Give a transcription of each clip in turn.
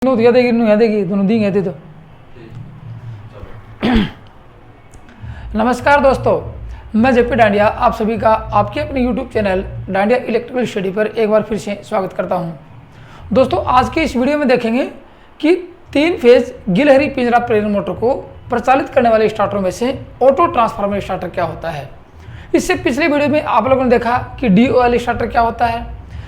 दिया देगी नुया देगी दोनों दी गए थे तो। नमस्कार दोस्तों, मैं जेपी डांडिया आप सभी का आपके अपने YouTube channel dandiya electrical study पर एक बार फिर से स्वागत करता हूं। दोस्तों, आज के इस वीडियो में देखेंगे कि 3 फेज गिलहरी पिंजरा प्रेरण मोटर को प्रचालित करने वाले स्टार्टरों में से ऑटो ट्रांसफार्मर स्टार्टर क्या होता है। इससे पिछले वीडियो में आप लोगों ने देखा कि DOL स्टार्टर क्या होता है,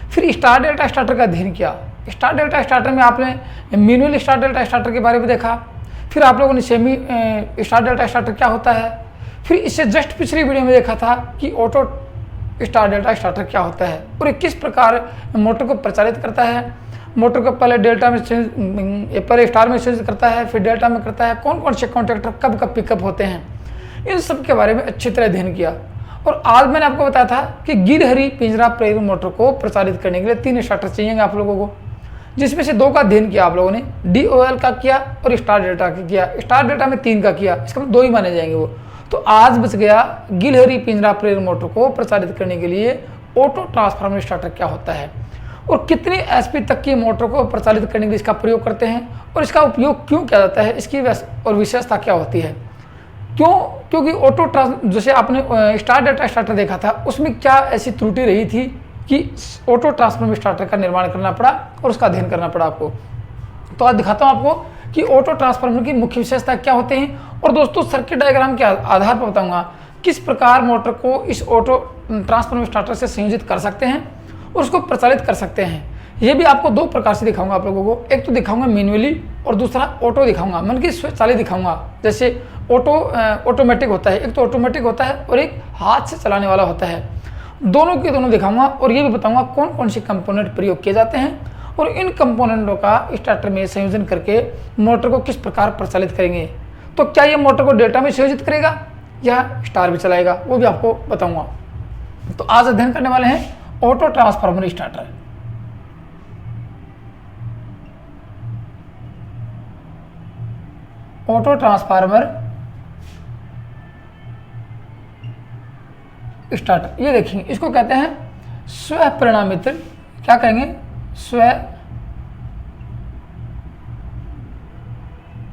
फिर स्टार डेल्टा स्टार्टर का अध्ययन किया। स्टार डेल्टा स्टार्टर में आपने मैनुअल स्टार डेल्टा स्टार्टर के बारे में देखा, फिर आप लोगों ने सेमी स्टार डेल्टा स्टार्टर क्या होता है, फिर इससे जस्ट पिछली वीडियो में देखा था कि ऑटो स्टार डेल्टा स्टार्टर क्या होता है और ये किस प्रकार मोटर को प्रचालित करता है। मोटर को पहले डेल्टा में पहले स्टार में चेंज करता है, फिर डेल्टा में करता है, कौन कौन से कॉन्ट्रैक्टर कब कब पिकअप होते हैं, इन सब के बारे में अच्छी तरह अध्ययन किया। और आज मैंने आपको बताया था कि गिलहरी पिंजरा प्रेरण मोटर को प्रचालित करने के लिए 3 स्टार्टर चाहिए आप लोगों को, जिसमें से 2 का अध्ययन किया आप लोगों ने, DOL का किया और स्टार डेल्टा का किया। स्टार डेल्टा में 3 का किया, इसका मतलब 2 ही माने जाएंगे वो। तो आज बच गया गिलहरी पिंजरा प्रेरण मोटर को प्रचालित करने के लिए ऑटो ट्रांसफार्मर स्टार्टर क्या होता है और कितने HP तक की मोटर को प्रचालित करने के लिए इसका प्रयोग करते हैं और इसका उपयोग क्यों किया जाता है, इसकी और विशेषता क्या होती है, क्योंकि ऑटो जैसे आपने स्टार डेल्टा स्टार्टर देखा था, उसमें क्या ऐसी त्रुटि रही थी कि ऑटो ट्रांसफार्मर स्टार्टर का निर्माण करना पड़ा और उसका अध्ययन करना पड़ा आपको। तो आज दिखाता हूं आपको कि ऑटो ट्रांसफार्मर की मुख्य विशेषता क्या होते हैं और दोस्तों सर्किट डायग्राम के आधार पर बताऊंगा किस प्रकार मोटर को इस ऑटो ट्रांसफार्मर स्टार्टर से संयोजित कर सकते हैं और उसको प्रचालित कर सकते हैं। ये भी आपको 2 प्रकार से दिखाऊंगा आप लोगों को, एक तो दिखाऊंगा मैनुअली और दूसरा ऑटो दिखाऊंगा, मन की स्वचालित दिखाऊंगा। जैसे ऑटोमेटिक होता है, एक तो ऑटोमेटिक होता है और एक हाथ से चलाने वाला होता है। दोनों के दोनों दिखाऊंगा और ये भी बताऊंगा कौन कौन से कंपोनेंट प्रयोग किए जाते हैं और इन कंपोनेंटों का स्टार्टर में संयोजन करके मोटर को किस प्रकार प्रचालित करेंगे। तो क्या ये मोटर को डेल्टा में संयोजित करेगा या स्टार भी चलाएगा, वो भी आपको बताऊंगा। तो आज अध्ययन करने वाले हैं auto transformer starter. Auto transformer starter, ये देखिए इसको कहते हैं स्व परिणामित, क्या कहेंगे, स्व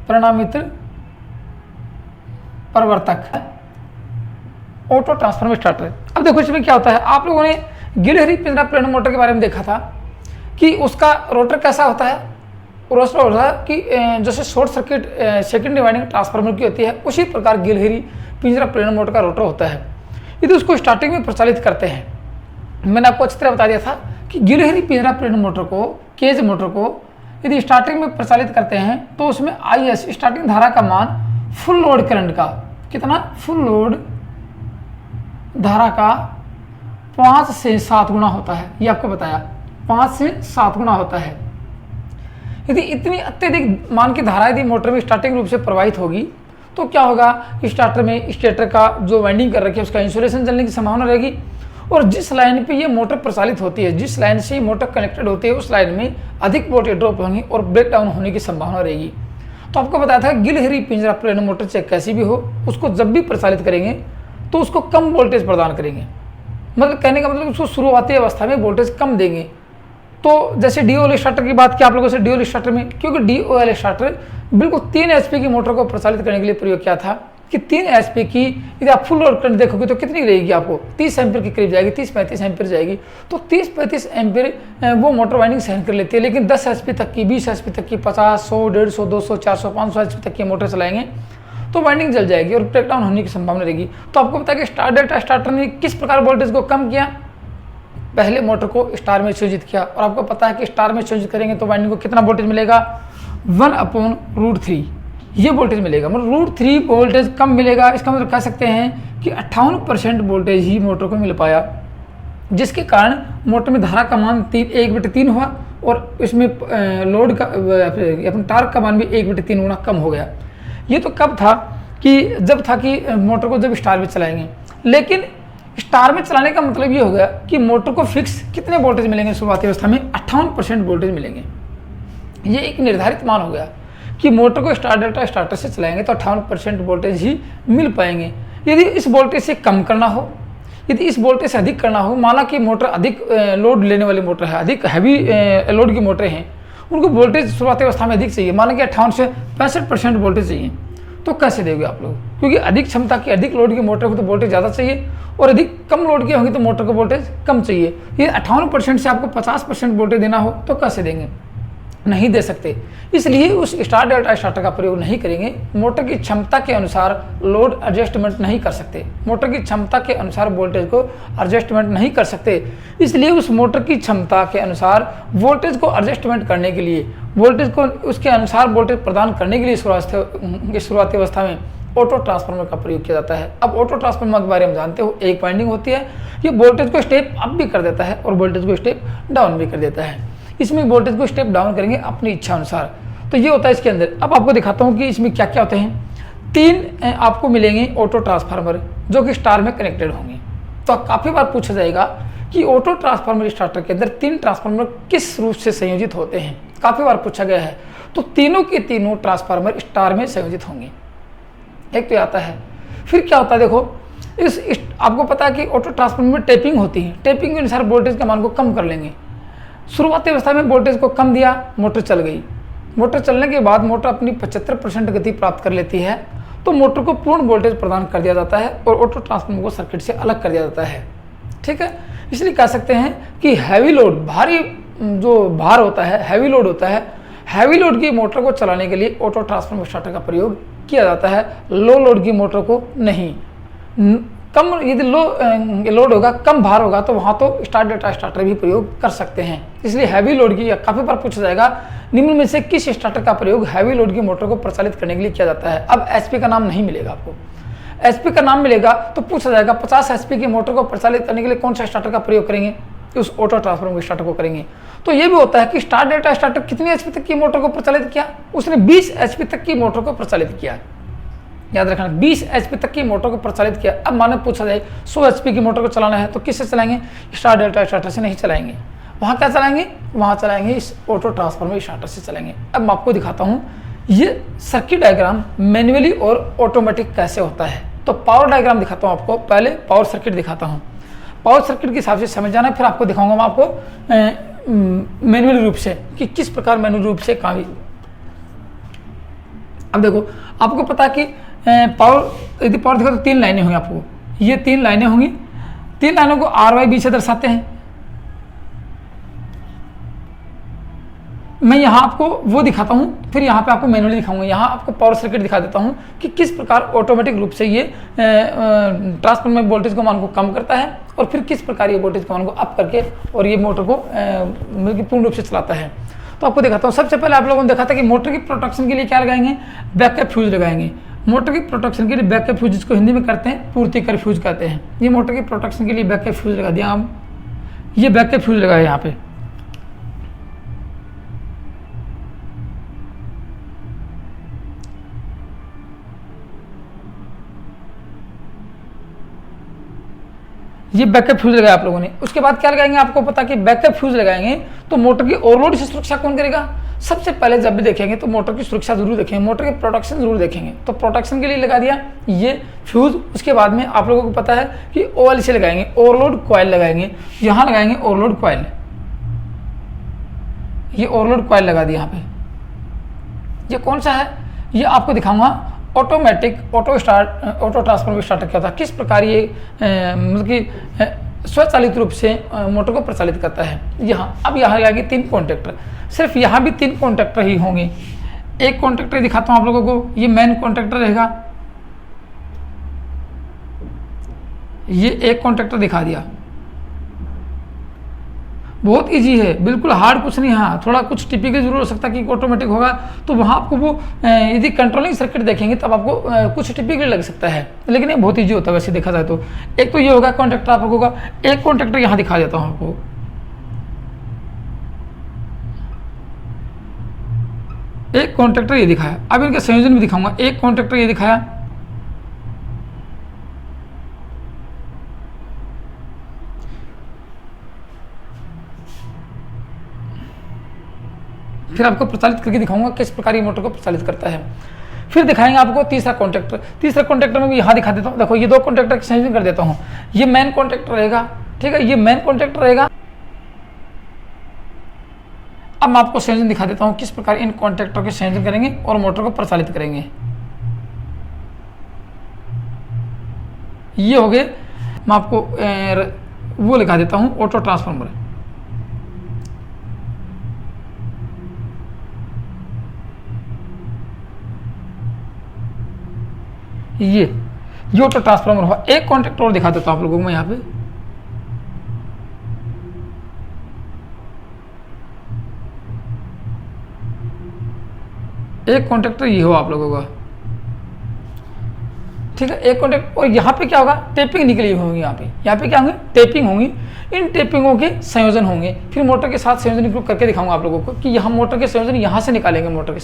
परिणामित प्रवर्तक ऑटो ट्रांसफार्मर स्टार्टर। अब देखो इसमें क्या होता है, आप लोगों ने गिलहरी पिंजरा प्रेरण मोटर के बारे में देखा था कि उसका रोटर कैसा होता है, रोटर होता है कि जैसे short circuit secondary winding transformer की होती है, उसी प्रकार गिलहरी पिंजरा प्रेरण मोटर का रोटर होता है। यदि उसको स्टार्टिंग में प्रचालित करते हैं, मैंने आपको अच्छी तरह बता दिया था कि गिलहरी पिंजरा प्रेरण मोटर को, केज मोटर को यदि स्टार्टिंग में प्रचालित करते हैं तो उसमें IS स्टार्टिंग धारा का मान फुल लोड करंट का कितना, फुल लोड धारा का 5 से 7 गुना होता है। ये आपको बताया 5 से 7 गुना होता है। यदि इतनी अत्यधिक मान की धारा यदि मोटर में स्टार्टिंग रूप से प्रवाहित होगी तो क्या होगा, स्टार्टर में स्टेटर का जो वाइंडिंग कर रखी है उसका इंसुलेशन जलने की संभावना रहेगी और जिस लाइन पे ये मोटर प्रचालित होती है, जिस लाइन से ये मोटर कनेक्टेड होती है, उस लाइन में अधिक वोल्टेज ड्रॉप होंगी और ब्रेक डाउन होने की संभावना रहेगी। तो आपको बताया था गिलहरी पिंजरा प्रेरण मोटर चाहे कैसी भी हो, उसको जब भी प्रचालित करेंगे तो उसको कम वोल्टेज प्रदान करेंगे। मतलब कहने का मतलब उसको शुरुआती अवस्था में वोल्टेज कम देंगे। तो जैसे DOL स्टार्टर की बात की आप लोगों से, DOL स्टार्टर में क्योंकि DOL स्टार्टर बिल्कुल 3 HP की मोटर को प्रचालित करने के लिए प्रयोग किया था कि 3 HP की यदि आप फुल लोड करंट देखोगे तो कितनी रहेगी, आपको 30 एम्पीयर के करीब जाएगी, 30-35 एम्पीयर जाएगी। तो 30-35 एम्पीयर वो मोटर वाइंडिंग सहन कर लेती है, लेकिन 10 HP तक की, 20 HP तक की, 50, 100, 150, 200, 400, 500 HP तक की मोटर चलाएंगे तो वाइंडिंग जल जाएगी और ब्रेक डाउन होने की संभावना रहेगी। तो आपको पता है कि स्टार डेल्टा स्टार्टर ने किस प्रकार वोल्टेज को कम किया, पहले मोटर को स्टार में संयोजित किया और आपको पता है कि स्टार में संयोजित करेंगे तो वाइंडिंग को कितना वोल्टेज मिलेगा, 1/√3 ये वोल्टेज मिलेगा। मतलब √3 वोल्टेज कम मिलेगा। इसका मतलब कह सकते हैं कि 58% वोल्टेज ही मोटर को मिल पाया, जिसके कारण मोटर में धारा का मान 1/3 हुआ और इसमें लोड का अपने टार्क का मान भी 1/3 गुना कम हो गया। ये तो कब था कि जब था कि मोटर को जब स्टार में चलाएंगे, लेकिन स्टार में चलाने का मतलब ये हो गया कि मोटर को फिक्स कितने वोल्टेज मिलेंगे, शुरुआती अवस्था में 58% वोल्टेज मिलेंगे। ये एक निर्धारित मान हो गया कि मोटर को स्टार डेल्टा स्टार्टर से चलाएंगे तो 58% वोल्टेज ही मिल पाएंगे। यदि इस वोल्टेज से कम करना हो, यदि इस वोल्टेज से अधिक करना हो, माना कि मोटर अधिक लोड लेने वाली मोटर है, अधिक हैवी लोड की मोटर हैं उनको वोल्टेज शुरुआती अवस्था में अधिक चाहिए, माना कि 58 से 65% वोल्टेज चाहिए, तो कैसे देंगे आप लोग? क्योंकि अधिक क्षमता की अधिक लोड की मोटर को तो वोल्टेज ज़्यादा चाहिए और अधिक कम लोड की होगी तो मोटर को वोल्टेज कम चाहिए। ये 58% से आपको 50% वोल्टेज देना हो तो कैसे देंगे? नहीं दे सकते। इसलिए उस स्टार डेल्टा स्टार्टर का प्रयोग नहीं करेंगे। मोटर की क्षमता के अनुसार लोड एडजस्टमेंट नहीं कर सकते, मोटर की क्षमता के अनुसार वोल्टेज को एडजस्टमेंट नहीं कर सकते। इसलिए उस मोटर की क्षमता के अनुसार वोल्टेज को एडजस्टमेंट करने के लिए, वोल्टेज को उसके अनुसार वोल्टेज प्रदान करने के लिए शुरुआती अवस्था में ऑटो ट्रांसफार्मर का प्रयोग किया जाता है। अब ऑटो ट्रांसफार्मर के बारे में जानते हो, एक वाइंडिंग होती है, ये वोल्टेज को स्टेप अप भी कर देता है और वोल्टेज को स्टेप डाउन भी कर देता है। इसमें वोल्टेज को स्टेप डाउन करेंगे अपनी इच्छा अनुसार, तो ये होता है इसके अंदर। अब आपको दिखाता हूँ कि इसमें क्या क्या होते हैं। 3 आपको मिलेंगे ऑटो ट्रांसफार्मर जो कि स्टार में कनेक्टेड होंगे। तो काफ़ी बार पूछा जाएगा कि ऑटो ट्रांसफार्मर स्टार्टर के अंदर 3 ट्रांसफार्मर किस रूप से संयोजित होते हैं, काफ़ी बार पूछा गया है। तो तीनों के तीनों ट्रांसफार्मर स्टार में संयोजित होंगे। एक तो आता है, फिर क्या होता है देखो, इस आपको पता है कि ऑटो ट्रांसफार्मर में टेपिंग होती है, टेपिंग के अनुसार वोल्टेज के मान को कम कर लेंगे। शुरुआती अवस्था में वोल्टेज को कम दिया, मोटर चल गई, मोटर चलने के बाद मोटर अपनी 75% गति प्राप्त कर लेती है, तो मोटर को पूर्ण वोल्टेज प्रदान कर दिया जाता है और ऑटो ट्रांसफार्मर को सर्किट से अलग कर दिया जाता है। ठीक है, इसलिए कह सकते हैं कि हैवी लोड, भारी जो भार होता है, हैवी लोड होता है, हैवी लोड की मोटर को चलाने के लिए ऑटो ट्रांसफार्मर स्टार्टर का प्रयोग किया जाता है, लो लोड की मोटर को नहीं। कम यदि लो लोड होगा, कम भार होगा, तो वहाँ तो स्टार डेल्टा स्टार्टर भी प्रयोग कर सकते हैं। इसलिए हैवी लोड की काफ़ी बार पूछा जाएगा, निम्न में से किस स्टार्टर का प्रयोग हैवी लोड की मोटर को प्रचालित करने के लिए किया जाता है। अब एचपी का नाम नहीं मिलेगा आपको, एचपी का नाम मिलेगा तो पूछा जाएगा 50 एचपी की मोटर को प्रचालित करने के लिए कौन सा स्टार्टर का प्रयोग करेंगे, उस ऑटो ट्रांसफार्मर स्टार्टर को करेंगे। तो ये भी होता है कि स्टार डेल्टा स्टार्टर कितनी एचपी तक की मोटर को प्रचालित किया, उसने 20 एचपी तक की मोटर को प्रचालित किया। याद रखना, 20 एचपी तक की मोटर को प्रचालित किया। अब माने पूछा जाए 100 एचपी की मोटर को चलाना है तो किससे चलाएंगे, स्टार डेल्टा स्टार्टर से नहीं चलाएंगे। वहाँ क्या चलाएंगे, वहाँ चलाएंगे इस ऑटो ट्रांसफार्मर स्टार्टर से चलाएंगे। अब मैं आपको दिखाता हूँ ये सर्किट डायग्राम मैन्युअली और ऑटोमेटिक कैसे होता है। तो पावर डायग्राम दिखाता हूँ आपको, पहले पावर सर्किट दिखाता हूँ। पावर सर्किट के हिसाब से समझ जाना है, फिर आपको दिखाऊंगा मैं आपको मैनुअल रूप से कि किस प्रकार मैनुअल रूप से काम। अब देखो, आपको पता है कि पावर, यदि पावर देखो तो 3 लाइनें होंगी आपको, ये 3 लाइनें होंगी। 3 लाइनों को RYB से दर्शाते हैं। मैं यहाँ आपको वो दिखाता हूँ, फिर यहाँ पे आपको मैनुअली दिखाऊंगा। यहाँ आपको पावर सर्किट दिखा देता हूँ कि किस प्रकार ऑटोमेटिक रूप से ये ट्रांसफार्मर वोल्टेज को मान को कम करता है और फिर किस प्रकार ये वोल्टेज को मान को अप करके और ये मोटर को पूर्ण रूप से चलाता है। तो आपको दिखाता हूँ। सबसे पहले आप लोगों ने देखा था कि मोटर की प्रोटेक्शन के लिए क्या लगाएंगे, बैकअप फ्यूज लगाएंगे। मोटर की प्रोटेक्शन के लिए बैकअप फ्यूज, जिसको हिंदी में करते हैं पूर्तिकर फ्यूज कहते हैं। ये मोटर की प्रोटेक्शन के लिए बैकअप फ्यूज लगा दिया हम, ये बैकअप फ्यूज लगाया यहाँ पे। ये बैकअप फ्यूज लगाया आप लोगों ने। उसके बाद क्या लगाएंगे, आपको पता कि बैकअप फ्यूज लगाएंगे तो मोटर की ओवरलोड से सुरक्षा कौन करेगा। सबसे पहले जब भी देखेंगे तो मोटर की सुरक्षा जरूर देखेंगे, मोटर की प्रोटेक्शन जरूर देखेंगे। तो प्रोटेक्शन के लिए लगा दिया ये फ्यूज। उसके बाद में आप लोगों को पता है कि OLC लगाएंगे, ओवरलोड कॉइल लगाएंगे। यहाँ लगाएंगे ओवरलोड कॉइल, ये ओवरलोड कॉइल लगा दिया यहाँ पे। ये कौन सा है, ये आपको दिखाऊंगा। ऑटोमेटिक ऑटो ट्रांसफार्मर स्टार्टर क्या होता है, किस प्रकार ये मतलब कि स्वचालित रूप से मोटर को प्रचालित करता है। यहाँ अब यहाँ लगेंगे 3 कॉन्टैक्टर, सिर्फ यहाँ भी 3 कॉन्टैक्टर ही होंगे। एक कॉन्टैक्टर दिखाता हूँ आप लोगों को, ये मेन कॉन्टैक्टर रहेगा, ये एक कॉन्टैक्टर दिखा दिया। बहुत इजी है, बिल्कुल हार्ड कुछ नहीं। हाँ, थोड़ा कुछ टिपिकल जरूर हो सकता है कि ऑटोमेटिक होगा, तो वहाँ आपको वो यदि कंट्रोलिंग सर्किट देखेंगे तब आपको कुछ टिपिकल लग सकता है, लेकिन ये बहुत इजी होता है वैसे देखा जाए तो। एक तो ये होगा कॉन्टैक्टर आप लोगों का। एक कॉन्टैक्टर यहाँ दिखा देता हूँ आपको, एक कॉन्टैक्टर ये दिखाया। अब इनका संयोजन भी दिखाऊंगा। एक कॉन्टैक्टर ये दिखाया, फिर आपको प्रचालित करके दिखाऊंगा किस प्रकार ये मोटर को प्रचालित करता है। फिर दिखाएंगे आपको तीसरा कॉन्टैक्टर। तीसरा कॉन्टैक्टर में भी यहाँ दिखा देता हूँ। देखो, ये 2 कॉन्टैक्टर का संयोजन कर देता हूँ। ये मेन कॉन्टैक्टर रहेगा, ठीक है, ये मेन कॉन्टैक्टर रहेगा। अब मैं आपको संयोजन दिखा देता हूँ किस प्रकार इन कॉन्टैक्टर के संयोजन करेंगे और मोटर को प्रचालित करेंगे। ये हो गए, मैं आपको वो लिखा देता हूँ ऑटो ट्रांसफार्मर। ये ऑटो ट्रांसफार्मर हुआ। एक कॉन्टैक्टर और दिखा देता हूँ आप लोगों को मैं यहाँ पे। एक कॉन्टैक्टर ये हो आप लोगों का, ठीक है, एक कॉन्टैक्ट। और यहाँ पे क्या होगा, टेपिंग निकली होंगी, यहाँ पे क्या होंगे, टेपिंग होंगी। इन टेपिंगों के संयोजन होंगे, फिर मोटर के साथ संयोजन इंक्लूड करके दिखाऊंगा आप लोगों को कि यहाँ मोटर के संयोजन यहाँ से निकालेंगे। मोटर के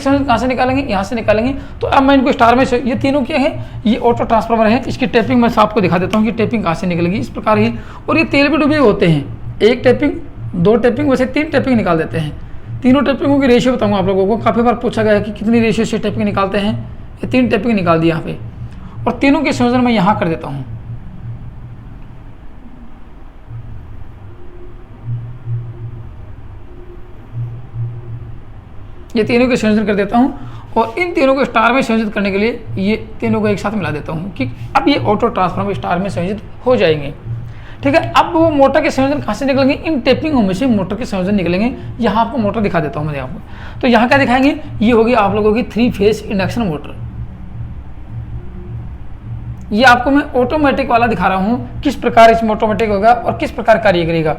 संयोजन कहाँ से निकालेंगे, यहाँ से निकालेंगे। तो अब मैं इनको स्टार में ये तीनों क्या है, ये ऑटो ट्रांसफार्मर है। इसकी टेपिंग मैं आपको दिखा देता हूँ कि टेपिंग कहाँ से निकलेगी, इस प्रकार ही। और ये तेल भी डूबे होते हैं, एक टेपिंग, दो टेपिंग, वैसे 3 टेपिंग निकाल देते हैं। तीनों टेपिंगों की रेशियो बताऊंगा आप लोगों को। काफ़ी बार पूछा गया है कि कितनी रेशियो से टेपिंग निकालते हैं। ये 3 टेपिंग निकाल दी यहाँ पे, और तीनों के संयोजन मैं यहाँ कर देता हूँ। ये तीनों के संयोजन कर देता हूँ, और इन तीनों को स्टार में संयोजित करने के लिए ये तीनों को एक साथ मिला देता हूँ कि अब ये ऑटो ट्रांसफार्मर स्टार में संयोजित हो जाएंगे। ठीक है, अब वो मोटर के संयोजन कहाँ से निकलेंगे, इन टेपिंगों में से मोटर के संयोजन निकलेंगे। यहाँ आपको मोटर दिखा देता हूँ मैं आपको। तो यहाँ क्या दिखाएंगे, ये होगी आप लोगों की 3 फेज इंडक्शन मोटर। ये आपको मैं ऑटोमेटिक वाला दिखा रहा हूँ, किस प्रकार इसमें ऑटोमेटिक होगा और किस प्रकार कार्य करेगा।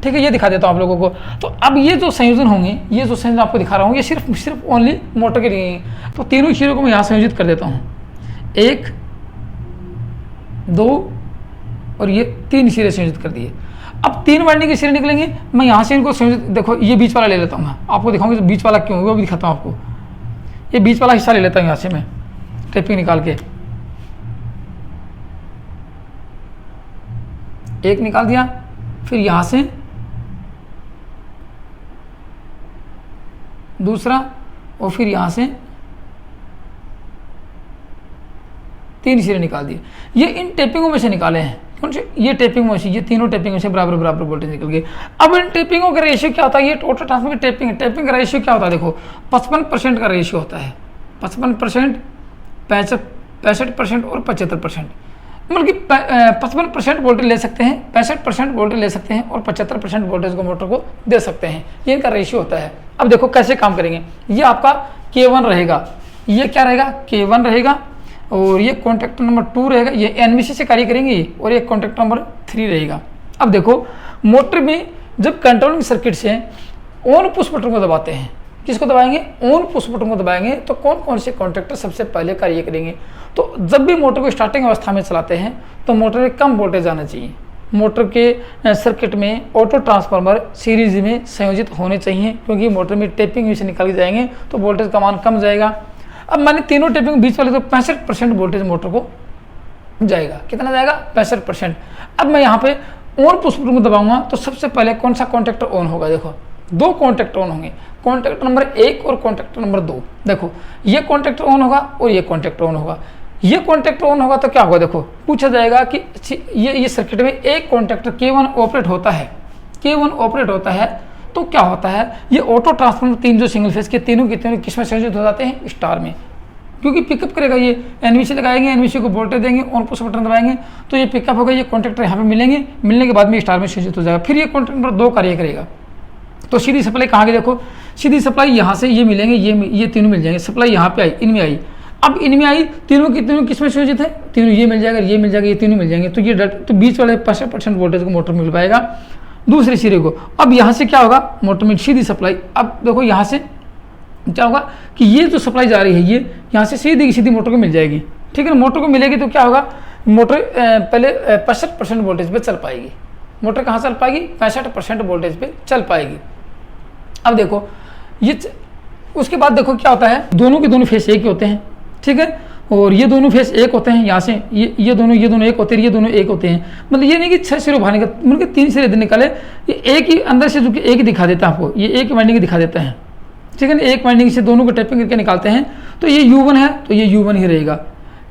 ठीक है, ये दिखा देता हूँ आप लोगों को। तो अब ये जो संयोजन होंगे, ये जो संयोजन आपको दिखा रहा हूँ, ये सिर्फ ओनली मोटर के लिए। तो तीनों चीज़ों को मैं यहाँ संयोजित कर देता हूँ, 1, 2 और ये 3 सिरे संयोजित कर दिए। अब 3 वाइंडिंग के सिरे निकलेंगे, मैं यहाँ से इनको संयोजित, देखो ये बीच वाला ले लेता हूँ, मैं आपको दिखाऊंगा बीच वाला क्यों, वो भी दिखाता हूँ आपको। ये बीच वाला हिस्सा ले लेता हूँ यहाँ से मैं, टेपिंग निकाल के, एक निकाल दिया, फिर यहाँ से दूसरा, और फिर यहाँ से 3 सिरे निकाल दिए। ये इन टेपिंगों में से निकाले हैं, कौन से, ये टेपिंग में से, ये तीनों टेपिंग में से बराबर वोल्टेज निकल गए। अब इन टेपिंगों का रेशियो क्या होता है, ये ऑटो ट्रांसफार्मर की टेपिंग का रेशियो क्या होता है, देखो 55% का रेशियो होता है। 55%, 65% और 75%, मतलब कि 55% वोल्टेज ले सकते हैं, 65% वोल्टेज ले सकते हैं और 75% वोल्टेज को मोटर को दे सकते हैं। ये इनका रेशियो होता है। अब देखो कैसे काम करेंगे, ये आपका K1 रहेगा, ये क्या रहेगा, K1 रहेगा, और ये कॉन्टैक्टर नंबर 2 रहेगा, ये NVC से कार्य करेंगे, और ये कॉन्टैक्टर नंबर 3 रहेगा। अब देखो मोटर में जब कंट्रोलिंग सर्किट से ऑन पुश बटन को दबाते हैं, किसको दबाएंगे, ऑन पुश बटन को दबाएंगे, तो कौन कौन से कॉन्टैक्टर सबसे पहले कार्य करेंगे। तो जब भी मोटर को स्टार्टिंग अवस्था में चलाते हैं तो मोटर में कम वोल्टेज आना चाहिए। मोटर के सर्किट में ऑटो ट्रांसफार्मर सीरीज में संयोजित होने चाहिए, क्योंकि मोटर में टेपिंग से निकाल के जाएंगे तो वोल्टेज का मान कम जाएगा। अब मैंने तीनों टेपिंग बीच वाले, तो 65% वोल्टेज मोटर को जाएगा। कितना जाएगा, 65%। अब मैं यहाँ पे ऑन पुश बटन को दबाऊंगा तो सबसे पहले कौन सा कॉन्टैक्टर ऑन होगा, देखो 2 कॉन्टैक्टर ऑन होंगे, कॉन्टैक्टर नंबर 1 और कॉन्टैक्टर नंबर 2। देखो ये कॉन्टैक्टर ऑन होगा और ये कॉन्टैक्टर ऑन होगा। ये कॉन्टैक्टर ऑन होगा तो क्या होगा, देखो पूछा जाएगा कि ये सर्किट में एक कॉन्टैक्टर K1 ऑपरेट होता है, K1 ऑपरेट होता है तो क्या होता है, ये ऑटो ट्रांसफार्मर 3 जो सिंगल फेज के तीनों के तीनों किस में संयोजित हो जाते हैं, स्टार में। क्योंकि पिकअप करेगा, ये NVC लगाएंगे, NVC को वोल्टेज देंगे, ऑन पुश बटन दबाएंगे तो ये पिकअप होगा, ये कॉन्टैक्टर यहाँ पे मिलेंगे, मिलने के बाद में स्टार में संयोजित हो जाएगा। फिर ये कॉन्टैक्टर नंबर 2 कार्य करेगा। तो सीधी सप्लाई कहाँ गई, देखो सीधी सप्लाई यहाँ से ये मिलेंगे, ये तीनों मिल जाएंगे। सप्लाई यहाँ पे आई, इनमें आई, अब इनमें आई, तीनों की तीनों किसमें संयोजित है, तीनों, ये मिल जाएगा, ये मिल जाएगा, ये तीनों मिल जाएंगे। तो ये तो बीच वाले 65% वोल्टेज को मोटर मिल पाएगा दूसरे सिरे को। अब यहाँ से क्या होगा, मोटर में सीधी सप्लाई। अब देखो यहाँ से क्या होगा कि ये जो सप्लाई जा रही है, ये यहाँ से सीधी सीधी मोटर को मिल जाएगी। ठीक है ना, मोटर को मिलेगी तो क्या होगा, मोटर पहले 65% वोल्टेज पे चल पाएगी। मोटर कहाँ चल पाएगी, 65% वोल्टेज पे चल पाएगी। अब देखो ये, उसके बाद देखो क्या होता है, दोनों के दोनों फेस एक ही होते हैं। ठीक है, और ये दोनों फेस एक होते हैं, यहाँ से ये दोनों एक होते हैं, ये दोनों एक होते हैं। मतलब ये नहीं कि 6 सिरे उभारने का, मतलब 3 सिरे निकाले, ये एक ही अंदर से जो कि एक ही दिखा देता है आपको, ये एक वाइंडिंग दिखा देता है। ठीक है ना, एक वाइंडिंग से दोनों को टैपिंग करके निकालते हैं। तो ये U1 है तो ये U1 ही रहेगा,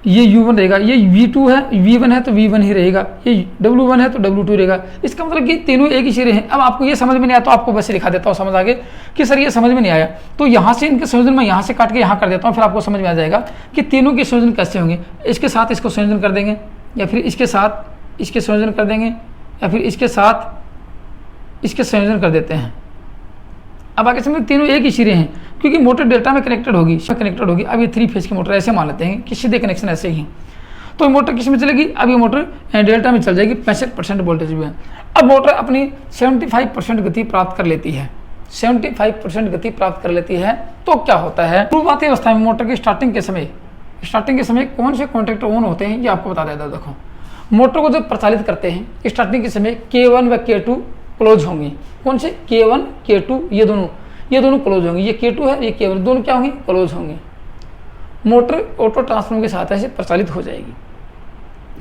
ये U1 रहेगा, ये V2 है, V1 है तो V1 ही रहेगा, ये W1 है तो W2 रहेगा। इसका मतलब कि तीनों एक ही सिरे हैं। अब आपको ये समझ में नहीं आया तो आपको बस दिखा देता हूँ समझ आगे कि सर ये समझ में नहीं आया, तो यहाँ से इनके संयोजन मैं यहाँ से काट के यहाँ कर देता हूँ, फिर आपको समझ में आ जाएगा कि तीनों के संयोजन कैसे होंगे। इसके साथ इसको संयोजन कर देंगे, या फिर इसके साथ इसके संयोजन कर देंगे, या फिर इसके साथ इसके संयोजन कर देते हैं। अब आगे समझ तीनों एक ही सिरे हैं, क्योंकि मोटर डेल्टा में कनेक्टेड होगी। अब ये 3 फेज की मोटर ऐसे मान लेते हैं कि सीधे कनेक्शन ऐसे ही हैं, तो मोटर किस में चलेगी, अब ये मोटर डेल्टा में चल जाएगी, 65% वोल्टेज में। अब मोटर अपनी 75% गति प्राप्त कर लेती है, 75% गति प्राप्त कर लेती है, तो क्या होता है, शुरुआती अवस्था में मोटर की स्टार्टिंग के समय कौन से कॉन्टैक्ट ऑन होते हैं ये आपको बता देता हूं। देखो, मोटर को जब प्रचालित करते हैं स्टार्टिंग के समय K1 व K2 क्लोज होंगी। कौन से, K1 K2 ये दोनों क्लोज होंगी, ये K2 है, ये K1, दोनों क्या होंगी, क्लोज होंगी। मोटर ऑटो ट्रांसफार्मर के साथ ऐसे प्रचालित हो जाएगी,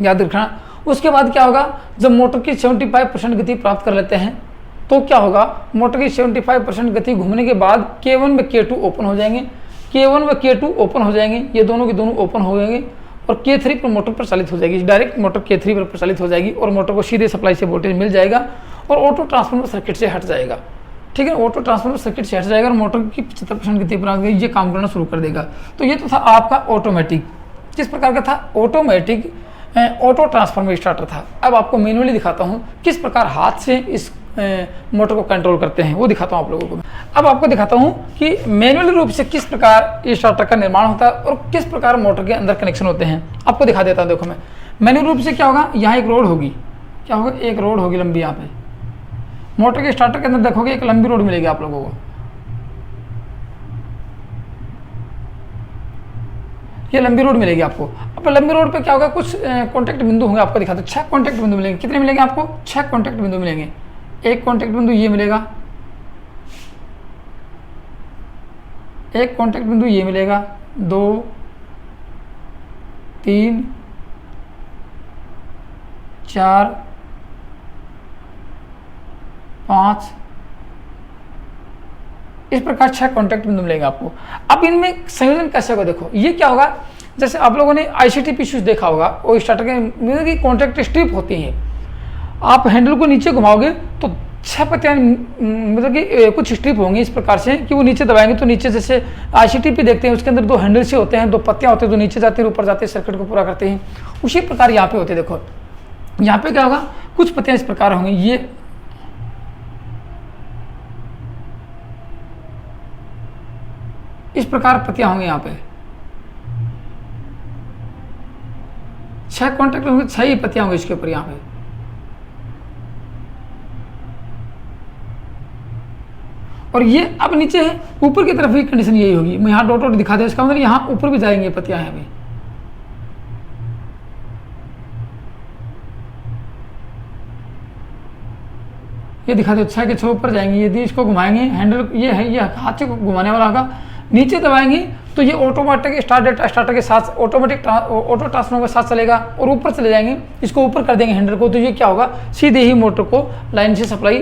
याद रखना। उसके बाद क्या होगा, जब मोटर की 75% गति प्राप्त कर लेते हैं तो क्या होगा, मोटर की 75% गति घूमने के बाद K1 व K2 ओपन हो जाएंगे, K1 व K2 ओपन हो जाएंगे, ये दोनों के दोनों ओपन हो जाएंगे, और K3 पर मोटर प्रचालित हो जाएगी, डायरेक्ट मोटर K3 पर प्रचालित हो जाएगी, और मोटर को सीधे सप्लाई से वोल्टेज मिल जाएगा और ऑटो ट्रांसफार्मर सर्किट से हट जाएगा। ठीक है, ऑटो ट्रांसफार्मर सर्किट से हट जाएगा और मोटर की 75% गति पर ये काम करना शुरू कर देगा। तो ये तो था आपका ऑटोमेटिक, किस प्रकार का था, ऑटोमेटिक ऑटो ट्रांसफार्मर स्टार्टर था। अब आपको मैनुअली दिखाता हूँ किस प्रकार हाथ से इस मोटर को कंट्रोल करते हैं, वो दिखाता हूँ आप लोगों को। अब आपको दिखाता हूँ कि मैनुअली रूप से किस प्रकार इस स्टार्टर का निर्माण होता है और किस प्रकार मोटर के अंदर कनेक्शन होते हैं, आपको दिखा देता हूँ। देखो मैं मैनुअल रूप से क्या होगा, यहाँ एक रोड होगी, क्या होगा, एक रोड होगी लंबी, यहाँ पे मोटर के स्टार्टर के अंदर देखोगे एक लंबी रोड मिलेगी आप लोगों को, ये लंबी रोड मिलेगी आपको। अब लंबी रोड पे क्या होगा, कुछ कॉन्टैक्ट बिंदु होंगे, आपको दिखाते हैं 6 कॉन्टैक्ट बिंदु मिलेंगे। कितने मिलेंगे आपको, 6 कॉन्टैक्ट बिंदु मिलेंगे। एक कॉन्टैक्ट बिंदु ये मिलेगा, एक कॉन्टैक्ट बिंदु ये मिलेगा, 2 3 4 5, इस प्रकार 6 कॉन्टैक्ट बिंदु मिलेंगे आपको। अब इनमें संयोजन कैसे होगा, देखो ये क्या होगा, जैसे आप लोगों ने ICTP स्विच देखा होगा, वो स्टार्टर के कॉन्टैक्ट स्ट्रिप होती हैं, आप हैंडल को नीचे घुमाओगे तो 6 पत्तियां, मतलब कि कुछ स्ट्रिप होंगी इस प्रकार से कि वो नीचे दबाएंगे तो नीचे, जैसे ICTP देखते हैं उसके अंदर 2 हैंडल से होते हैं, 2 पत्तियां होती हैं, जो नीचे जाते हैं ऊपर जाते हैं, सर्किट को पूरा करते हैं। उसी प्रकार यहाँ पे होते हैं। देखो यहाँ पे क्या होगा, कुछ पत्तियां इस प्रकार होंगी, ये इस प्रकार पत्तियां होंगी, यहाँ पे 6 कॉन्टैक्ट होंगे, 6 ही पत्तियां होंगी इसके ऊपर यहाँ पे। और ये अब नीचे है, ऊपर की तरफ भी कंडीशन यही होगी। मैं यहाँ डॉट दिखा दे, इसका मतलब यहाँ ऊपर भी जाएंगे पत्तियां यहाँ पे, ये दिखा दो 6 के 6 ऊपर जाएंगे। यदि इसको घुमाएंगे, हैंडल ये है, ये हाथ से घुमाने वाला होगा, नीचे दबाएंगे तो ये ऑटोमेटिक स्टार्टर के साथ ऑटोमेटिक ऑटो ट्रांसफार्मर के साथ चलेगा, और ऊपर चले जाएंगे, इसको ऊपर कर देंगे हैंडल को, तो ये क्या होगा, सीधे ही मोटर को लाइन से सप्लाई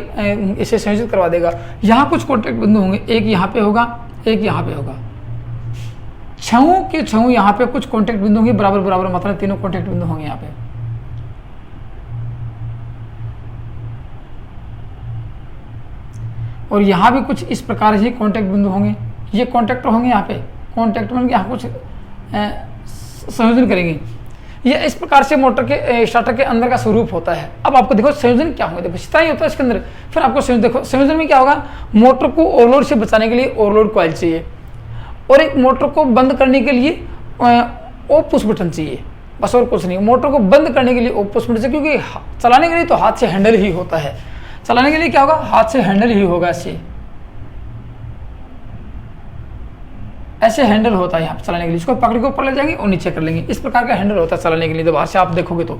इसे संयोजित करवा देगा। यहाँ कुछ कॉन्टैक्ट बिंदु होंगे, एक यहाँ पे होगा, एक यहाँ पे होगा, 6 के 6 यहाँ पे कुछ कॉन्टैक्ट बिंदु होंगे बराबर बराबर, मतलब तीनों कॉन्टैक्ट बिंदु होंगे यहाँ पे। और यहाँ भी कुछ इस प्रकार से कॉन्टैक्ट बिंदु होंगे, ये कॉन्टैक्ट होंगे यहाँ पे, कॉन्टैक्ट में यहाँ कुछ संयोजन करेंगे। ये इस प्रकार से मोटर के स्टार्टर के अंदर का स्वरूप होता है। अब आपको देखो संयोजन क्या होगा, देखो इतना ही होता है इसके अंदर। फिर आपको संयोजन देखो, संयोजन में क्या होगा, मोटर को ओवरलोड से बचाने के लिए ओवरलोड कॉइल चाहिए, और एक मोटर को बंद करने के लिए ऑफ पुश बटन चाहिए, बस और कुछ नहीं। मोटर को बंद करने के लिए ऑफ पुश बटन चाहिए, क्योंकि चलाने के लिए तो हाथ से हैंडल ही होता है, चलाने के लिए क्या होगा, हाथ से हैंडल ही होगा, ऐसे हैंडल होता है यहाँ पे चलाने के लिए। इसको पकड़ के ऊपर ले जाएंगे और नीचे कर लेंगे, इस प्रकार का हैंडल होता है चलाने के लिए। तो बाहर से आप देखोगे तो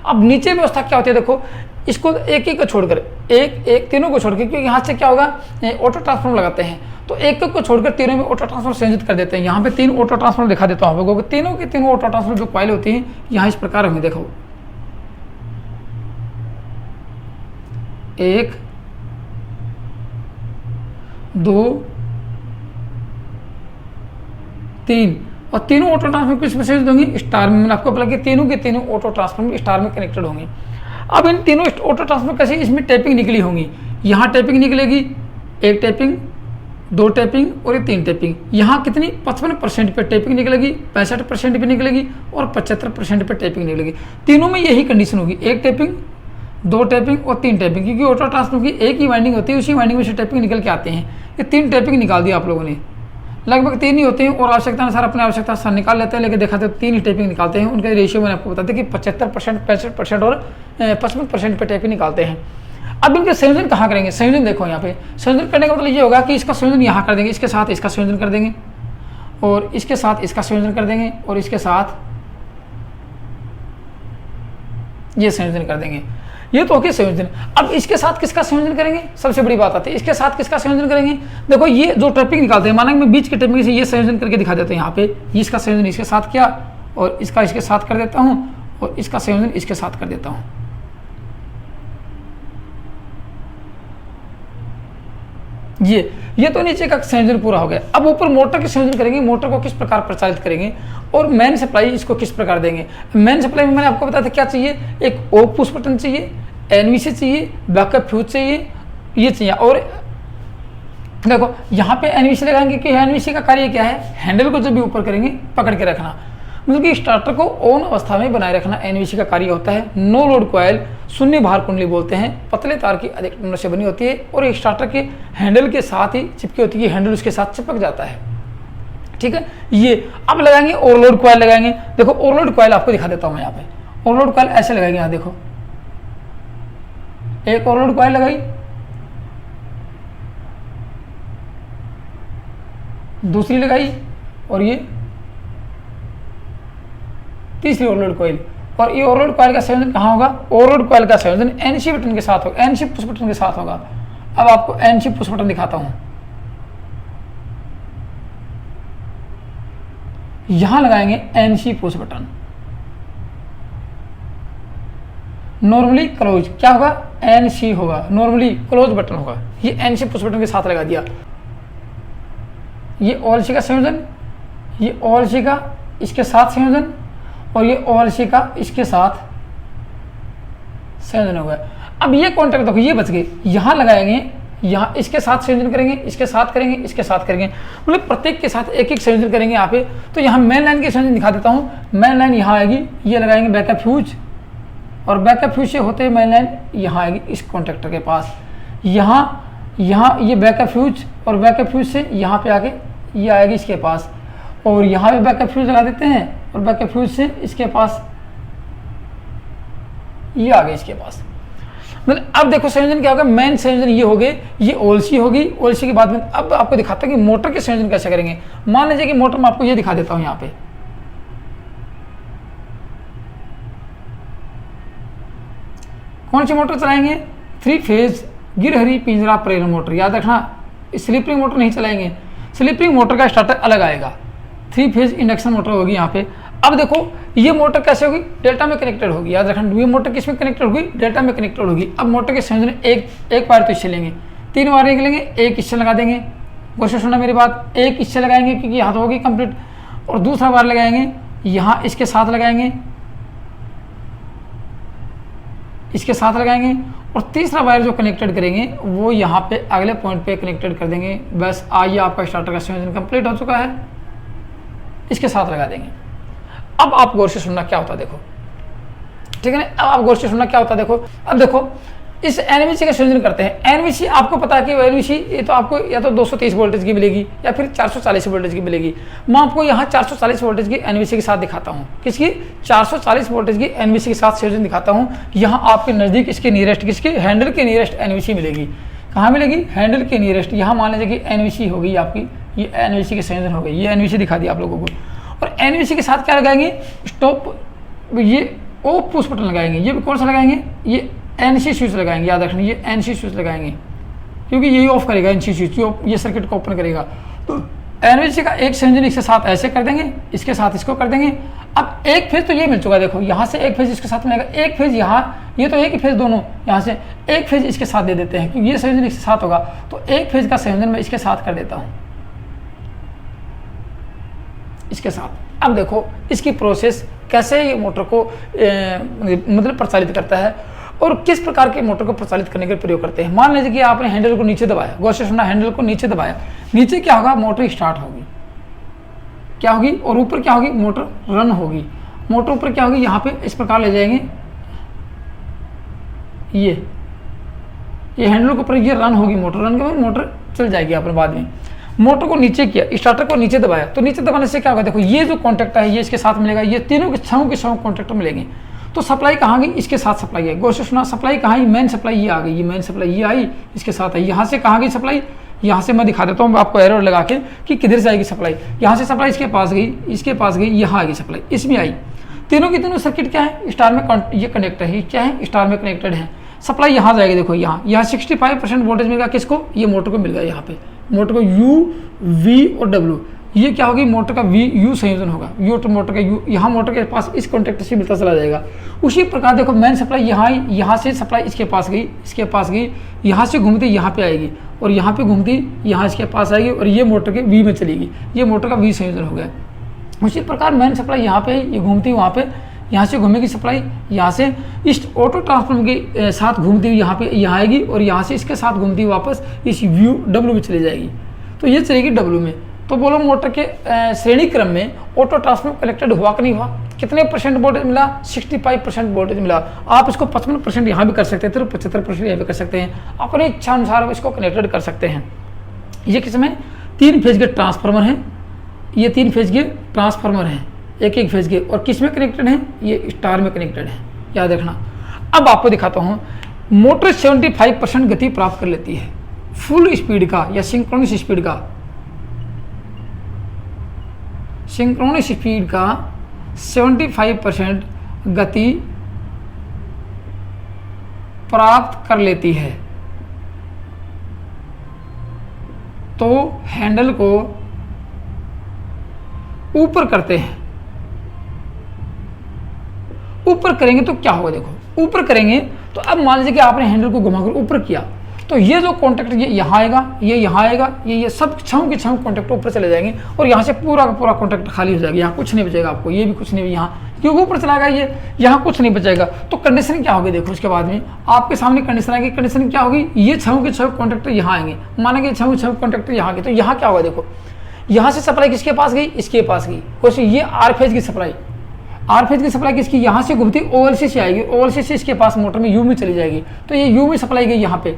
अब नीचे व्यवस्था क्या होती है, देखो इसको एक एक को छोड़कर, एक तीनों को छोड़कर, क्योंकि यहाँ से क्या होगा, ऑटो ट्रांसफार्मर लगाते हैं, तो एक को छोड़कर तीनों में ऑटो ट्रांसफार्मर संयोजित कर देते हैं। यहाँ पे 3 ऑटो ट्रांसफार्मर दिखा देता हूँ आपको, तीनों के तीनों ऑटो ट्रांसफार्मर जो कॉइल होती है यहाँ इस प्रकार होंगे, देखो 1 2 3, और तीनों ऑटो ट्रांसफार्मर किस में से यूज होंगे, स्टार में। मैंने आपको बोला कि तीनों के तीनों ऑटो ट्रांसफार्मर स्टार में कनेक्टेड होंगे। अब इन तीनों ऑटो ट्रांसफार्मर कैसे, इसमें टैपिंग निकली होंगी, यहाँ टैपिंग निकलेगी, एक टैपिंग, दो टैपिंग और ये तीन टैपिंग। यहाँ कितनी 55% पे टैपिंग निकलेगी, 65% पे निकलेगी और 75% पे टैपिंग निकलेगी। तीनों में यही कंडीशन होगी, एक टैपिंग, दो टैपिंग और तीन टैपिंग, क्योंकि ऑटो ट्रांसफार्मर की एक ही वाइंडिंग होती है, उसी वाइंडिंग में से टैपिंग निकल के आते हैं। ये तीन टैपिंग निकाल दिया आप लोगों ने, लगभग तीन ही होते हैं और आवश्यकता अनुसार अपने आवश्यकता सर निकाल लेते हैं, लेकिन देखा तो तीन ही टैपिंग निकालते हैं। उनका रेशियो मैंने आपको बताते हैं कि 75%, 65% और 55% पे टैपिंग निकालते हैं। अब इनके संयोजन कहाँ करेंगे, संयोजन देखो यहाँ पे, संयोजन करने का मतलब ये होगा कि इसका संयोजन यहाँ कर देंगे, इसके साथ इसका संयोजन कर देंगे और इसके साथ इसका संयोजन कर देंगे और इसके साथ ये संयोजन कर देंगे। ये तो होगी संयोजन। अब इसके साथ किसका संयोजन करेंगे, सबसे बड़ी बात आती है, इसके साथ किसका संयोजन करेंगे। देखो ये जो टैपिंग निकालते हैं, माना मैं बीच के टैपिंग से ये संयोजन करके दिखा देता हूँ, यहाँ पे ये इसका संयोजन इसके साथ किया और इसका इसके साथ कर देता हूँ और इसका संयोजन इसके साथ कर देता हूँ। ये तो नीचे का संयोजन पूरा हो गया। अब ऊपर मोटर के संयोजन करेंगे, मोटर को किस प्रकार प्रचालित करेंगे और मेन सप्लाई इसको किस प्रकार देंगे। मेन सप्लाई में मैंने आपको बताया था क्या चाहिए, एक ऑफ पुश बटन चाहिए, एनवीसी चाहिए, बैकअप फ्यूज चाहिए, ये चाहिए। और देखो यहाँ पे एनवीसी लगाएंगे कि एनवीसी का कार्य क्या है, हैंडल को जब भी ऊपर करेंगे पकड़ के रखना, मतलब कि स्टार्टर को ऑन अवस्था में बनाए रखना एनवीसी का कार्य होता है। नो लोड कॉइल, शून्य भार कुंडली बोलते हैं, पतले तार की अधिक टर्नों से बनी होती है और एक स्टार्टर के हैंडल के साथ ही चिपकी होती है, हैंडल उसके साथ चिपक जाता है। ठीक है, ये अब लगाएंगे ओवरलोड कॉइल लगाएंगे। देखो ओवरलोड कॉइल आपको दिखा देता हूँ मैं यहाँ पे, ओवरलोड कॉइल ऐसे लगाएंगे। यहाँ देखो एक ओवरलोड कॉइल लगाई, दूसरी लगाई और ये तीसरी ओवरलोड कॉइल। और ये ओवरलोड कॉइल का संयोजन कहाँ होगा, ओवरलोड कॉइल का संयोजन एनसी बटन के साथ होगा, एनसी पुश बटन के साथ होगा। अब आपको एनसी पुश बटन दिखाता हूं, यहां लगाएंगे NC push button. Normally close क्या होगा, एनसी होगा, नॉर्मली क्लोज बटन होगा। ये एनसी पुश बटन के साथ लगा दिया। ये ओएलसी का संयोजन, ये ओएलसी का इसके साथ संयोजन और ये ओएलसी का इसके साथ संयोजन हो गया। अब ये कॉन्टैक्ट देखो, ये बच गए, यहाँ लगाएंगे, यहाँ इसके साथ संयोजन करेंगे, इसके साथ करेंगे, इसके साथ करेंगे, मतलब प्रत्येक के साथ एक एक संयोजन करेंगे यहाँ पे। तो यहाँ मेन लाइन के संयोजन दिखा देता हूँ। मेन लाइन यहाँ आएगी, ये लगाएंगे बैकअप फ्यूज और बैकअप फ्यूज से होते मेन लाइन यहाँ आएगी इस कॉन्ट्रैक्टर के पास। यहाँ ये बैकअप फ्यूज और बैकअप फ्यूज से यहाँ पे आके ये आएगी इसके पास और यहाँ पे बैकअप फ्यूज लगा देते हैं और बैकअप फ्यूज से इसके पास ये आ गए इसके पास। मतलब अब देखो संयोजन क्या होगा, मेन संयोजन ये हो गए, ये ओएलसी होगी। ओएलसी के बाद में अब आपको दिखाता हूं कि मोटर के संयोजन कैसे करेंगे। मान लीजिए कि मोटर में आपको ये दिखा देता हूं, यहाँ पे कौन सी मोटर चलाएंगे, 3 फेज गिरहरी पिंजरा प्रेरण मोटर। याद रखना स्लिप-रिंग मोटर नहीं चलाएंगे, स्लिप-रिंग मोटर का स्टार्टर अलग आएगा। 3 फेज इंडक्शन मोटर होगी यहाँ पे। अब देखो ये मोटर कैसे होगी, डेल्टा में कनेक्टेड होगी। याद रखना ये मोटर किस में कनेक्टेड होगी, डेल्टा में कनेक्टेड होगी। अब मोटर के संयोजन एक वायर तो इससे लेंगे, 3 वायर निकलेंगे, एक इससे लगा देंगे। कोशिश सुनना मेरी बात, एक इससे लगाएंगे क्योंकि यहाँ तो होगी कंप्लीट, और दूसरा वायर लगाएंगे यहाँ इसके साथ लगाएंगे, इसके साथ लगाएंगे और तीसरा वायर जो कनेक्टेड करेंगे वो यहाँ पे अगले पॉइंट पे कनेक्टेड कर देंगे। बस आइए आपका स्टार्टर का संयोजन कंप्लीट हो चुका है, इसके साथ लगा देंगे। अब आप गौर से सुनना क्या होता है देखो, ठीक है ना। अब आप गौर से सुनना क्या होता है देखो। अब देखो इस एनवीसी का संयोजन करते हैं। एनवीसी आपको पता है कि एनवीसी ये तो आपको या तो 230 वोल्टेज की मिलेगी या फिर 440 वोल्टेज की मिलेगी। मैं आपको यहाँ 440 वोल्टेज की एनवीसी के साथ दिखाता हूँ। किसकी, 440 वोल्टेज की एनवीसी के साथ संयोजन दिखाता हूँ। यहाँ आपके नज़दीक इसके नियरेस्ट, किसके, हैंडल के नियरेस्ट एनवीसी मिलेगी। कहाँ मिलेगी, हैंडल के नियरेस्ट। यहाँ मान लीजिए कि एनवीसी हो गई आपकी, ये एनवीसी के संयोजन हो गई, ये एनवीसी दिखा दिया आप लोगों को। और एनवीसी के साथ क्या लगाएंगे, स्टॉप, ये ऑफ पुश बटन लगाएंगे। ये कौन सा लगाएंगे, ये एनसी स्विच लगाएंगे। याद रखना ये एनसी स्विच लगाएंगे क्योंकि यही ऑफ करेगा, एनसी स्विच ये सर्किट को ओपन करेगा। तो एनवीसी का एक संयोजन इसके साथ ऐसे कर देंगे, इसके साथ इसको कर देंगे। अब एक फेज तो ये मिल चुका है, देखो यहाँ से एक फेज इसके साथ मिलेगा, एक फेज यहाँ, ये तो एक ही फेज दोनों, यहाँ से एक फेज इसके साथ दे देते हैं क्योंकि ये संयोजन इसके साथ होगा। तो एक फेज का संयोजन मैं इसके साथ कर देता हूँ, इसके साथ। अब देखो इसकी प्रोसेस कैसे ये मोटर को मतलब प्रचालित करता है और किस प्रकार के मोटर को प्रचालित करने के लिए प्रयोग करते हैं। मान लीजिए कि आपने हैंडल को नीचे दबाया, गौर से सुनना, हैंडल को नीचे दबाया, नीचे क्या होगा, मोटर स्टार्ट होगी, क्या होगी, और ऊपर क्या होगी, मोटर रन होगी। मोटर ऊपर क्या होगी, यहाँ पे इस प्रकार ले जाएंगे, ये हैंडल के ऊपर ये रन होगी, मोटर रन के बाद मोटर चल जाएगी अपने बाद में। मोटर को नीचे किया, स्टार्टर को नीचे दबाया, तो नीचे दबाने से क्या होगा, देखो ये जो कॉन्टैक्ट है ये इसके साथ मिलेगा, ये तीनों के छह कॉन्टैक्ट मिलेंगे। तो सप्लाई कहाँ गई, इसके साथ सप्लाई है। गौर से सुना, सप्लाई कहाँ आई, मेन सप्लाई ये आ गई, ये मेन सप्लाई ये आई, इसके साथ आई। यहाँ से कहाँ गई सप्लाई, यहाँ से मैं दिखा देता हूँ आपको एरो लगा के कि किधर से आएगी सप्लाई। यहाँ से सप्लाई इसके पास गई, इसके पास गई, यहाँ आएगी सप्लाई, इसमें आई। तीनों की तीनों सर्किट क्या है, स्टार में ये कनेक्ट है, क्या है, स्टार में कनेक्टेड है। सप्लाई यहाँ जाएगी, देखो यहाँ 65% वोल्टेज मिलेगा, किसको, ये मोटर को मिल गया। यहाँ पे मोटर को U, V और W, ये क्या होगी, मोटर का V U संयोजन होगा, मोटर का U यहाँ मोटर के पास इस कॉन्टैक्ट से मिलता चला जाएगा। उसी प्रकार देखो मेन सप्लाई यहाँ आई, यहाँ से सप्लाई इसके पास गई, इसके पास गई, यहाँ से घूमती यहाँ पे आएगी और यहाँ पे घूमती यहाँ इसके पास आएगी और ये मोटर के V में चलेगी, ये मोटर का V संयोजन हो गया। उसी प्रकार मेन सप्लाई यहाँ पे ये घूमती वहाँ पे, यहाँ से घूमेगी सप्लाई, यहाँ से इस ऑटो ट्रांसफार्मर के साथ घूमती हुई यहाँ पे यहाँ आएगी और यहाँ से इसके साथ घूमती हुई वापस इस W में चली जाएगी। तो ये चलेगी W में। तो बोलो मोटर के श्रेणी क्रम में ऑटो ट्रांसफार्मर कनेक्टेड हुआ कि नहीं हुआ, कितने % वोल्टेज मिला, 65% वोल्टेज मिला। आप इसको 55% यहाँ भी कर सकते थे, 75% यहाँ भी कर सकते हैं, अपनी इच्छा अनुसार इसको कनेक्टेड कर सकते हैं। ये किसमें 3 फेज के ट्रांसफार्मर हैं, ये 3 फेज के ट्रांसफार्मर हैं, एक फेज के, और किस में कनेक्टेड हैं, ये स्टार में कनेक्टेड है, याद रखना। अब आपको दिखाता हूँ, मोटर 75% गति प्राप्त कर लेती है फुल स्पीड का या सिंक्रोनस स्पीड का, सिंक्रोनस स्पीड का 75% गति प्राप्त कर लेती है। तो हैंडल को ऊपर करते हैं, ऊपर करेंगे तो क्या होगा, देखो ऊपर करेंगे तो अब मान लीजिए कि आपने हैंडल को घुमाकर ऊपर किया तो ये जो कॉन्टैक्ट ये यहाँ आएगा, ये यहाँ आएगा, ये सब छहों के छहों कॉन्टैक्ट ऊपर चले जाएंगे और यहाँ से पूरा का पूरा कॉन्टैक्ट खाली हो जाएगा, यहाँ कुछ नहीं बचेगा आपको, ये भी कुछ नहीं, यहाँ क्योंकि ऊपर चला गया ये, यहाँ कुछ नहीं बचेगा। तो कंडीशन क्या होगी, देखो उसके बाद में आपके सामने कंडीशन आएगी। कंडीशन क्या होगी, ये छहों के छह कॉन्टैक्ट यहाँ आएंगे, मानेंगे छह कॉन्टैक्ट यहाँ आगे, तो यहाँ क्या होगा, देखो यहाँ से सप्लाई किसके पास गई, इसके पास गई। क्वेश्चन ये आर फेज की सप्लाई, आर फेज की सप्लाई किसकी, यहाँ से घूमती ओवलसी से आएगी, ओवलसी से इसके पास मोटर में यू में चली जाएगी, तो ये यू में सप्लाई गई यहाँ पे,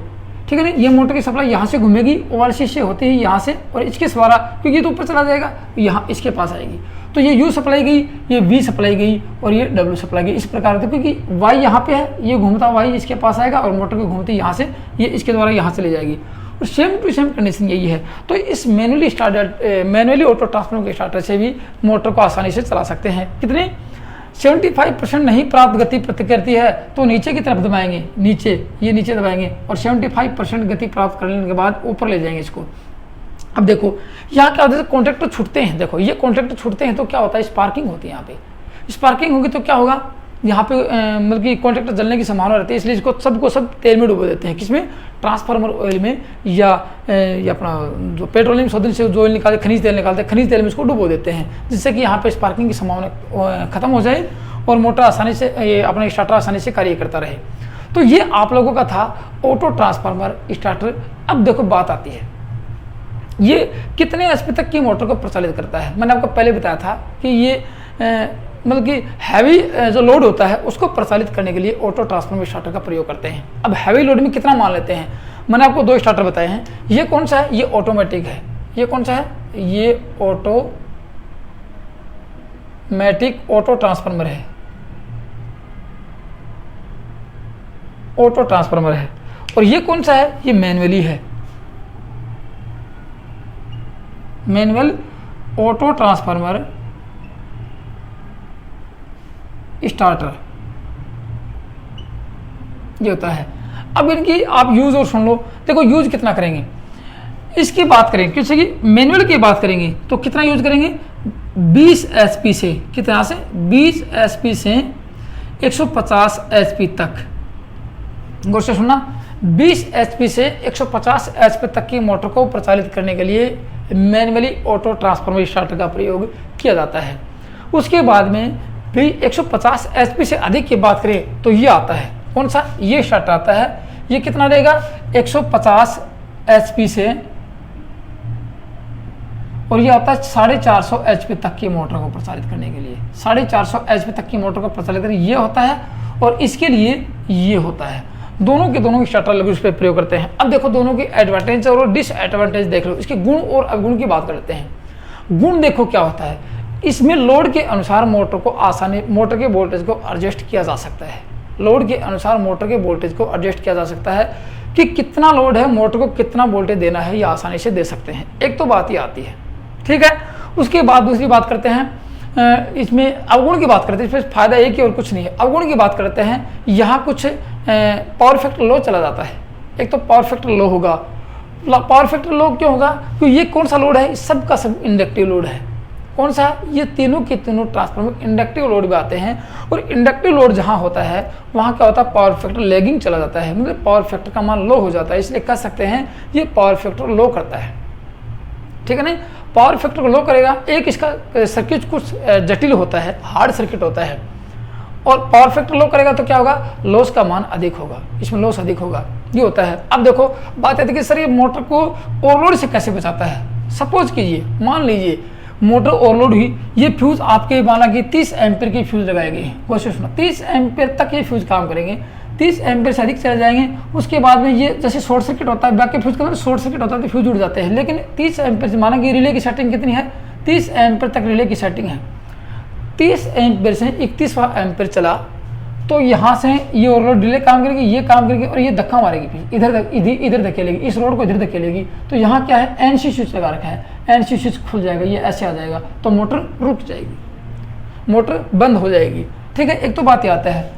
ठीक है ना। ये मोटर की सप्लाई यहाँ से घूमेगी ओवलसी से होती है यहाँ से, और इसके द्वारा क्योंकि ये तो ऊपर चला जाएगा यहाँ इसके पास आएगी, तो ये यू सप्लाई गई, ये वी सप्लाई गई और ये डब्ल्यू सप्लाई गई। इस प्रकार से क्योंकि वाई यहाँ पे है, ये घूमता वाई इसके पास आएगा और मोटर को घूमती यहाँ से ये इसके द्वारा यहाँ चली जाएगी, और सेम टू सेम कंडीशन यही है। तो इस मैनुअली ऑटो ट्रांसफार्मर के स्टार्टर से भी मोटर को आसानी से चला सकते हैं। कितने 75% नहीं प्राप्त गति करती है तो नीचे की तरफ दबाएंगे, नीचे ये नीचे दबाएंगे और 75% गति प्राप्त करने के बाद ऊपर ले जाएंगे इसको। अब देखो यहाँ क्या होता है, कॉन्टैक्ट छूटते हैं, देखो ये कॉन्टैक्ट छूटते हैं तो क्या होता है, स्पार्किंग होती है। यहाँ पे स्पार्किंग होगी तो क्या होगा, यहाँ पे मतलब कि कॉन्टैक्ट जलने की संभावना रहती है, इसलिए इसको सबको सब तेल में डुबो देते हैं। किसमें, ट्रांसफार्मर ऑयल में या अपना जो पेट्रोलियम शोधन से जो ऑयल निकालते, खनिज तेल निकालते हैं, खनिज तेल में इसको डुबो देते हैं, जिससे कि यहाँ पे स्पार्किंग की संभावना खत्म हो जाए और मोटर आसानी से ये अपना स्टार्टर आसानी से कार्य करता रहे। तो ये आप लोगों का था ऑटो ट्रांसफार्मर स्टार्टर। अब देखो बात आती है, ये कितने एचपी तक की मोटर को प्रचालित करता है। मैंने आपको पहले बताया था कि ये मतलब कि हैवी जो लोड होता है उसको प्रचालित करने के लिए ऑटो ट्रांसफार्मर स्टार्टर का प्रयोग करते हैं। अब हैवी लोड में कितना मान लेते हैं, मैंने आपको 2 स्टार्टर बताए हैं। ये कौन सा है, ये ऑटोमेटिक है। ये कौन सा है, ये ऑटोमेटिक ऑटो ट्रांसफार्मर है, ऑटो ट्रांसफार्मर है। और ये कौन सा है, ये मैनुअली है, मैनुअल ऑटो ट्रांसफार्मर स्टार्टर ये होता है। अब इनकी आप यूज और सुन लो। देखो यूज कितना करेंगे, इसकी बात करें क्योंकि मैनुअल की बात करेंगे तो कितना यूज करेंगे, 20 एचपी से, कितना से 20 एचपी से 150 एचपी तक। गौर से सुनना, 20 एचपी से 150 एचपी तक की मोटर को प्रचालित करने के लिए मैनुअली ऑटो ट्रांसफार्मर स्टार्टर का प्रयोग किया जाता है। उसके बाद में भी 150 HP से अधिक की बात करें तो ये आता है, कौन सा, ये स्टार्टर आता है। ये कितना रहेगा, 150 HP से, और ये आता है 450 HP तक की मोटर को प्रचालित करने के लिए। 450 HP तक की मोटर को प्रचालित करने ये होता है, और इसके लिए ये होता है। दोनों के दोनों स्टार्टर लगे उस पर प्रयोग करते हैं। अब देखो दोनों की एडवांटेज और डिसएडवांटेज देख लो, इसके गुण और अवगुण की बात करते हैं। गुण देखो क्या होता है, इसमें लोड के अनुसार मोटर को आसानी, मोटर के वोल्टेज को एडजस्ट किया जा सकता है। लोड के अनुसार मोटर के वोल्टेज को एडजस्ट किया जा सकता है कि कितना लोड है, मोटर को कितना वोल्टेज देना है, ये आसानी से दे सकते हैं। एक तो बात ये आती है, ठीक है। उसके बाद दूसरी बात करते हैं, इसमें अवगुण की बात करते हैं। इसमें फायदा एक ही और कुछ नहीं है। अवगुण की बात करते हैं, यहाँ कुछ पावर फैक्टर लो चला जाता है। एक तो पावर फैक्टर लो होगा। पावर फैक्टर लो क्यों होगा, क्योंकि ये कौन सा लोड है, सब का सब इंडक्टिव लोड है। कौन सा, ये तीनों के तीनों ट्रांसफार्मर इंडक्टिव लोड में आते हैं, और इंडक्टिव लोड जहाँ होता है वहाँ क्या होता है, पावर फैक्टर लैगिंग चला जाता है, मतलब पावर फैक्टर का मान लो हो जाता है। इसलिए कह सकते हैं ये पावर फैक्टर लो करता है, ठीक है नहीं। पावर फैक्टर को लो करेगा। एक इसका सर्किट कुछ जटिल होता है, हार्ड सर्किट होता है, और पावर फैक्टर लो करेगा तो क्या होगा, लॉस का मान अधिक होगा, इसमें लॉस अधिक होगा, ये होता है। अब देखो बात आती है कि सर ये मोटर को ओवरलोड से कैसे बचाता है। सपोज कीजिए, मान लीजिए मोटर ओवरलोड हुई, ये फ्यूज आपके माना कि 30 एम्पीयर की फ्यूज लगाई गई है। क्वेश्चन सुनो, 30 एम्पीयर तक ये फ्यूज काम करेंगे, 30 एम्पीयर से अधिक चले जाएंगे। उसके बाद में ये जैसे शॉर्ट सर्किट होता है, बाकी फ्यूज के अंदर शॉर्ट सर्किट होता है तो फ्यूज उड़ जाते हैं। लेकिन 30 एम्पीयर से माना कि रिले की सेटिंग कितनी है, 30 एम्पीयर तक रिले की सेटिंग है। 30 एम्पीयर से 31वां एम्पीयर चला तो यहाँ से ये ओवरलोड रिले काम करेगी, ये काम करेगी, और ये धक्का मारेगी, इधर धकेलेगी, इस रोड को इधर धकेलेगी। तो यहाँ क्या है, एनसी स्विच लगा रखा है, एनसी स्विच खुल जाएगा, ये ऐसे आ जाएगा, तो मोटर रुक जाएगी, मोटर बंद हो जाएगी, ठीक है। एक तो बात ये आता है।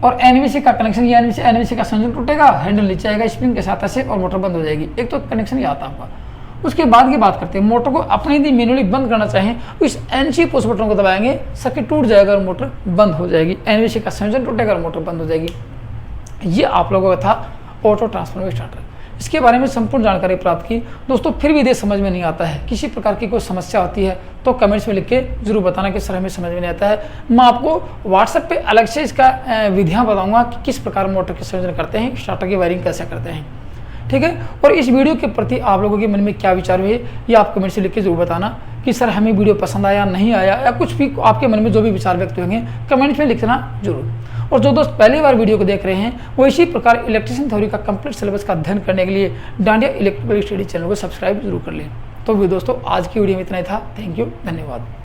और एनवीसी का कनेक्शन, ये एनवीसी का संयोजन टूटेगा, हैंडल नीचे आएगा स्प्रिंग के साथ ऐसे, और मोटर बंद हो जाएगी। एक तो कनेक्शन ये आता है आपका। उसके बाद की बात करते हैं, मोटर को अपने यदि मैनुअली बंद करना चाहें तो इस एनसी पुश बटन को दबाएंगे, सर्किट टूट जाएगा और मोटर बंद हो जाएगी, एनवीसी का संयोजन टूटेगा और मोटर बंद हो जाएगी। ये आप लोगों का था ऑटो ट्रांसफार्मर स्टार्टर। इसके बारे में संपूर्ण जानकारी प्राप्त की। दोस्तों फिर भी यदि समझ में नहीं आता है, किसी प्रकार की कोई समस्या होती है तो कमेंट्स में लिख के जरूर बताना कि सर हमें समझ में नहीं आता है। मैं आपको व्हाट्सएप पे अलग से इसका विधियाँ बताऊँगा कि किस प्रकार मोटर के संयोजन करते हैं, स्टार्टर की वायरिंग कैसे करते हैं, ठीक है। और इस वीडियो के प्रति आप लोगों के मन में क्या विचार हुए ये आप कमेंट से लिख के जरूर बताना कि सर हमें वीडियो पसंद आया, नहीं आया, या कुछ भी आपके मन में जो भी विचार व्यक्त होंगे कमेंट में लिखना जरूर। और जो दोस्त पहली बार वीडियो को देख रहे हैं वो इसी प्रकार इलेक्ट्रिशियन थ्योरी का कंप्लीट सिलेबस का अध्ययन करने के लिए डांडिया इलेक्ट्रिकल स्टडी चैनल को सब्सक्राइब जरूर कर लें। तो भी दोस्तों आज की वीडियो में इतना ही था। थैंक यू, धन्यवाद।